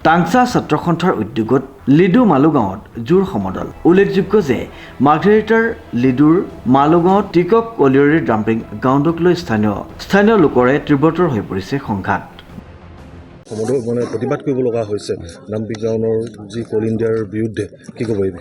টাংচা ছাত্ৰ সন্থাৰ উদ্যোগত লিডু মালুগাঁৱত জোৰ সমদল উল্লেখযোগ্য যে মাৰ্ঘেৰিটাৰ লিডুৰ মালুগাঁৱত টিকক কলিয়ৰীৰ ডাম্পিং গ্ৰাউণ্ডক লৈ স্থানীয় লোকৰে তীব্ৰতৰ হৈ পৰিছে সংঘাত প্ৰতিবাদ কৰিব লগা হৈছে ডাম্পিং গ্ৰাউণ্ডৰ যি কল ইণ্ডিয়াৰ বিৰুদ্ধে কি ক'ব এই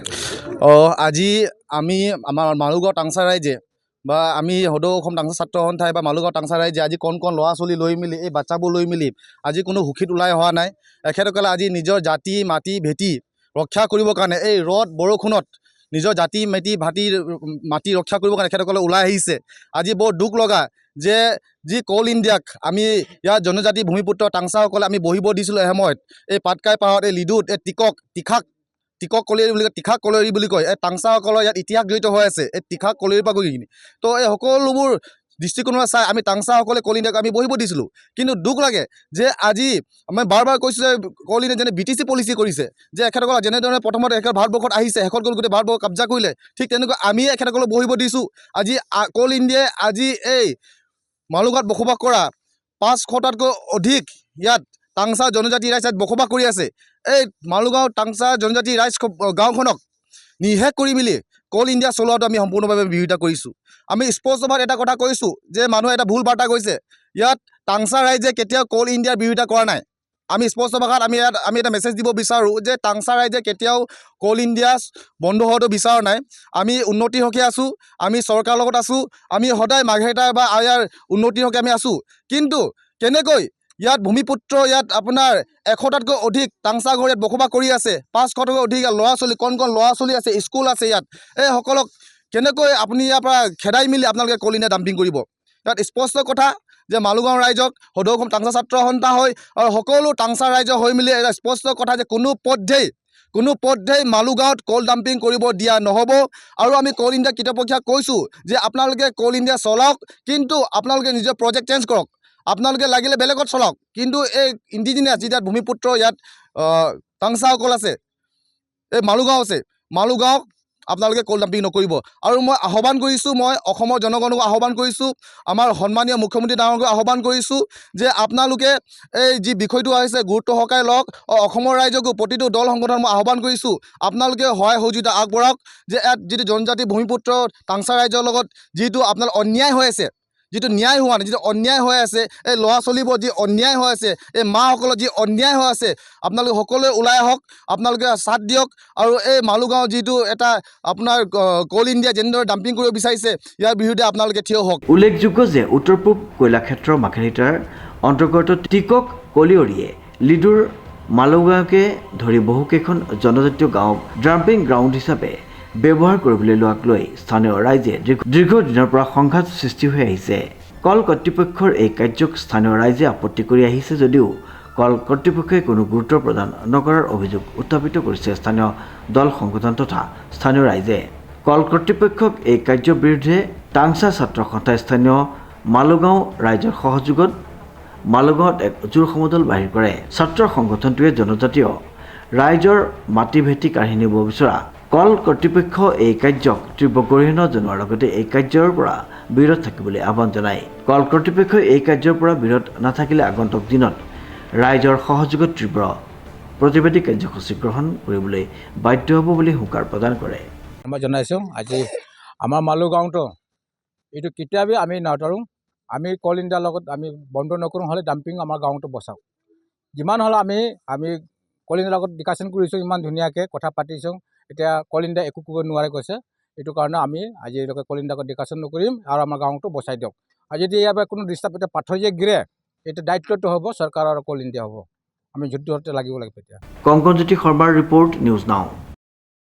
আজি আমি আমাৰ মালুগাঁও টাংচা ৰাইজে বা আমি সদৌ অসম টাংচা ছাত্ৰ সন্থাই বা মালুগাঁও টাংচা ৰাইজে আজি কণ ল'ৰা ছোৱালী লৈ মেলি এই বাচ্চাবোৰ লৈ মেলি আজি কোনো সুখীত ওলাই হোৱা নাই। এখেতসকলে আজি নিজৰ জাতি মাটি ভেটি ৰক্ষা কৰিবৰ কাৰণে এই ৰ'দ বৰষুণত নিজৰ জাতি মাটি ৰক্ষা কৰিবৰ কাৰণে এখেতসকলে ওলাই আহিছে। আজি বৰ দুখ লগা যে যি কল ইণ্ডিয়াক আমি ইয়াৰ জনজাতি ভূমিপুত্ৰ টাংচাসকলে আমি বহিব দিছিলোঁ এসময়ত এই পাটকাই পাহাৰত এই লিডুত এই টিকক কলিয়ৰী বুলি কয়, তীখা কলিয়ৰী বুলি কয়। এই টাংচাসকলৰ ইয়াত ইতিহাস জড়িত হৈ আছে এই তীখা কলিয়ৰীৰ পৰা গৈ কিনি। তো এই সকলোবোৰ দৃষ্টিকোণৰ চাই আমি টাংচাসকলে কল ইণ্ডিয়াক আমি বহিব দিছিলোঁ। কিন্তু দুখ লাগে যে আজি আমি বাৰ কৈছোঁ যে কল ইণ্ডিয়া যেনে BTC পলিচি কৰিছে যে এখেতসকলক যেনেধৰণে প্ৰথমতে এখেত ভাৰতবৰ্ষত আহিছে শেষত গ'ল গোটেই ভাৰতবৰ্ষ কাবজা কৰিলে, ঠিক তেনেকৈ আমি এখেতসকলক বহিব দিছোঁ। আজি কল ইণ্ডিয়াই আজি এই মালুগাঁৱত বসবাস কৰা 500টাতকৈ অধিক ইয়াত টাংচা জনজাতি ৰাইজ ইয়াত বসবাস কৰি আছে। এই মালুগাঁও টাংচা জনজাতি ৰাইজ গাঁওখনক নিশেষ কৰি মেলি কল ইণ্ডিয়া চলোৱাটো আমি সম্পূৰ্ণভাৱে বিৰোধিতা কৰিছোঁ। আমি স্পষ্টভাৱে এটা কথা কৈছোঁ যে মানুহে এটা ভুল বাৰ্তা কৈছে, ইয়াত টাংচা ৰাইজে কেতিয়াও কল ইণ্ডিয়াৰ বিৰোধিতা কৰা নাই। আমি স্পষ্ট ভাষাত আমি এটা মেছেজ দিব বিচাৰোঁ যে টাংচা ৰাইজে কেতিয়াও কল ইণ্ডিয়া বন্ধ হোৱাটো বিচৰা নাই। আমি উন্নতিৰ হকে আছোঁ, আমি চৰকাৰৰ লগত আছোঁ, আমি সদায় মাৰ্ঘেৰিটা বা ইয়াৰ উন্নতিৰ হকে আমি আছোঁ। কিন্তু কেনেকৈ ইয়াত ভূমিপুত্ৰ ইয়াত আপোনাৰ 100টাতকৈ অধিক টাংচা ঘৰ ইয়াত বসবাস কৰি আছে, 500টাতকৈ অধিক ল'ৰা ছোৱালী কণ ল'ৰা ছোৱালী আছে, স্কুল আছে ইয়াত। এই সকলক কেনেকৈ আপুনি ইয়াৰ পৰা খেদাই মেলি আপোনালোকে কল ইণ্ডিয়া ডাম্পিং কৰিব? ইয়াত স্পষ্ট কথা যে মালুগাঁও ৰাইজক সদৌ অসম টাংচা ছাত্ৰ সন্থা হৈ আৰু সকলো টাংচা ৰাইজৰ হৈ মেলি এটা স্পষ্ট কথা যে কোনো পধ্যেই মালুগাঁৱত কল ডাম্পিং কৰিব দিয়া নহ'ব। আৰু আমি কল ইণ্ডিয়া কৰ্তৃপক্ষক কৈছোঁ যে আপোনালোকে কল ইণ্ডিয়া চলাওক, কিন্তু আপোনালোকে নিজৰ প্ৰজেক্ট চেঞ্জ কৰক, আপোনালোকে লাগিলে বেলেগত চলাওক, কিন্তু এই ইণ্ডিজিনিয়াছ যেতিয়া ভূমিপুত্ৰ ইয়াত টাংচাসকল আছে, এই মালুগাঁও আছে, মালুগাঁৱক আপোনালোকে কল ডাম্পিং নকৰিব। আৰু মই আহ্বান কৰিছোঁ, মই অসমৰ জনগণক আহ্বান কৰিছোঁ, আমাৰ সন্মানীয় মুখ্যমন্ত্ৰী ডাঙৰক আহ্বান কৰিছোঁ যে আপোনালোকে এই যি বিষয়টো আহিছে গুৰুত্ব সহকাৰে লওক। অসমৰ ৰাইজকো প্ৰতিটো দল সংগঠন মই আহ্বান কৰিছোঁ আপোনালোকে সহায় সহযোগিতা আগবঢ়াওক যে ইয়াত যিটো জনজাতি ভূমিপুত্ৰ টাংচা ৰাইজৰ লগত যিটো আপোনাৰ অন্যায় হৈ আছে, যিটো ন্যায় হোৱা নাই, যিটো অন্যায় হৈ আছে, এই ল'ৰা ছোৱালীবোৰ যি অন্যায় হৈ আছে, এই মাসকলৰ যি অন্যায় হৈ আছে, আপোনালোকে সকলোৱে ওলাই আহক, আপোনালোকে চাথ দিয়ক। আৰু এই মালুগাঁও যিটো এটা আপোনাৰ কল ইণ্ডিয়া যেনেদৰে ডাম্পিং কৰিব বিচাৰিছে ইয়াৰ বিৰুদ্ধে আপোনালোকে থিয় হওক। উল্লেখযোগ্য যে উত্তৰ পূব কয়লাক্ষেত্ৰ মাৰ্ঘেৰিটাৰ অন্তৰ্গত টিকক কলিয়ৰীয়ে লিডুৰ মালুগাঁৱকে ধৰি বহুকেইখন জনজাতীয় গাঁৱক ডাম্পিং গ্ৰাউণ্ড হিচাপে ব্যৱহাৰ কৰিবলৈ লোৱাক লৈ স্থানীয় ৰাইজে দীৰ্ঘদিনৰ পৰা সংঘাত সৃষ্টি হৈ আহিছে। কল কৰ্তৃপক্ষৰ এই কাৰ্যক স্থানীয় ৰাইজে আপত্তি কৰি আহিছে যদিও কল কৰ্তৃপক্ষই কোনো গুৰুত্ব প্ৰদান নকৰাৰ অভিযোগ উত্থাপিত কৰিছে স্থানীয় দল সংগঠন তথা স্থানীয় ৰাইজে। কল কৰ্তৃপক্ষক এই কাৰ্যৰ বিৰুদ্ধে টাংচা ছাত্ৰ সন্থাই স্থানীয় মালুগাঁও ৰাইজৰ সহযোগত মালুগাঁৱত এক জোৰ সমদল বাহিৰ কৰে। ছাত্ৰ সংগঠনটোৱে জনজাতীয় ৰাইজৰ মাটি ভেটি কাঢ়ি নিব বিচৰা কল কৰ্তৃপক্ষ এই কাৰ্যক তীব্ৰ গৰিহণা জনোৱাৰ লগতে এই কাৰ্যৰ পৰা বিৰত থাকিবলৈ আহ্বান জনায়। কল কৰ্তৃপক্ষই এই কাৰ্যৰ পৰা বিৰত নাথাকিলে আগন্তুক দিনত ৰাইজৰ সহযোগত তীব্ৰ প্ৰতিবাদী কাৰ্যসূচী গ্ৰহণ কৰিবলৈ বাধ্য হ'ব বুলি হুঁকাৰ প্ৰদান কৰে। মই জনাইছোঁ আজি আমাৰ মালুগাঁৱতো এইটো কেতিয়াবা আমি নাটাৰোঁ, আমি কল ইণ্ডিয়াৰ লগত আমি বন্ধ নকৰোঁ, হ'লে ডাম্পিং আমাৰ গাঁৱতো বচাওঁ। যিমান হ'লে আমি কল ইণ্ডিয়াৰ লগত ডিছকাশ্যন কৰিছোঁ, ইমান ধুনীয়াকৈ কথা পাতিছোঁ, এতিয়া কল ইণ্ডিয়া একো কৰিব নোৱাৰে কৈছে। এইটো কাৰণে আমি আজি এইটোকে কল ইণ্ডিয়াক ডিছকাশ্যন নকৰিম আৰু আমাৰ গাঁৱতো বচাই দিয়ক। আৰু যদি ইয়াৰ পৰা কোনো ডিষ্টাৰ্ব এতিয়া পাথৰ যে গিৰে এইটো দায়িত্বটো হ'ব চৰকাৰৰ আৰু কল ইণ্ডিয়া হ'ব। আমি যুদ্ধতে লাগিব লাগিব এতিয়া। কংকনজ্যোতি শৰ্মাৰ ৰিপৰ্ট, নিউজ নাও।